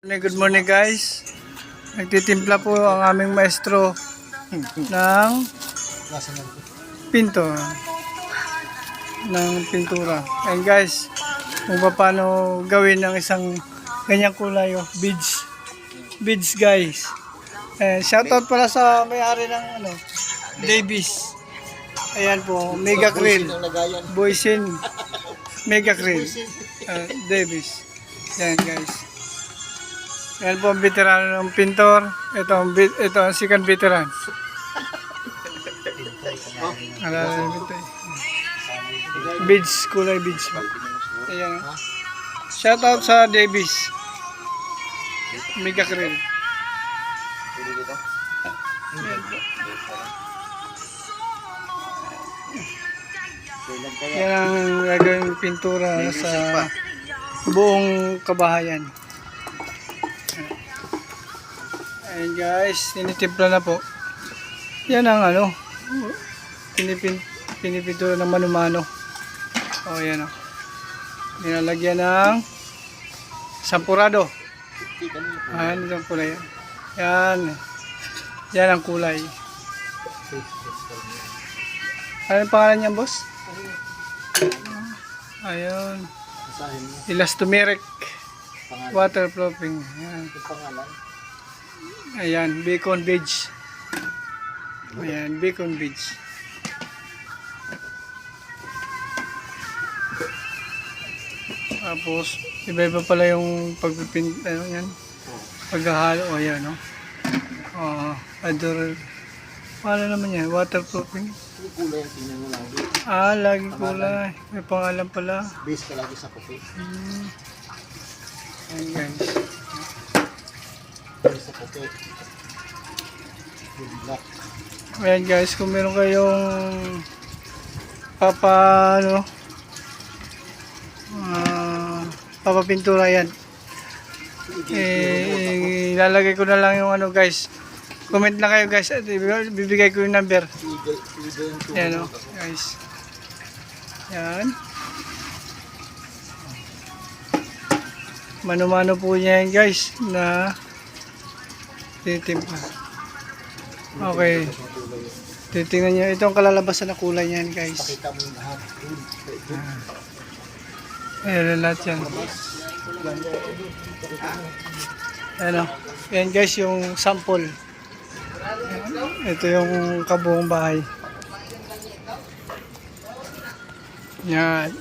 Good morning guys. Nagtitimpla po ang aming maestro ng pinto ng pintura. And guys, kung paano gawin ng isang ganyang kulay beads. Beads guys. Shoutout pala sa may-ari ng Davis. Ayan po, Mega Krill. Boysin Mega Krill. Davis. Ayan guys. Yan po ang veterano ng pintor. Ito ang second veteran. Beads, kulay beads pa. Ayan. Shout out sa Davis. Mega Krill. Yan ang gagawing pintura sa buong kabahayan. Ayan guys, tinitimpla na po. Yan ang pinipintura ng mano-mano. O yan o. Nilalagyan ng sampurado. Ayan, ito ang kulay. Yan. Yan ang kulay. Ano ang pangalan niya, boss? Ayun. Elastomeric waterproofing. Ayan. Ayan, Bacon Beach. Ayan, Bacon Beach. Tapos, iba-iba pala yung pagpipinta, yan. Paghahalo, ayan, no? Adore. Paano naman yan? Waterproofing? Kulay ang tingnan mo lagi. Lagi kulay. May pangalan pala. Base ka lagi sa puti. Ayan, guys. Base sa puti. Good luck. Ayan guys, kung meron kayong papapintura yan, ilalagay ko na lang yung guys, comment lang kayo guys at bibigay ko yung number. Ayan guys, yan, mano-mano po yan guys na titimpla. Okay, titingnan nyo itong kalalabasan na kulay yan guys. Pakita mo yung lahat. Ayan lahat yan. Ayan yan guys yung sample. Ito yung kabuong bahay. Yan.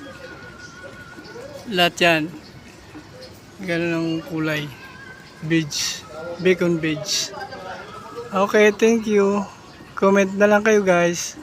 Lahat yan. Ganun ang kulay. Beige. Bacon beige. Okay, thank you. Comment na lang kayo guys.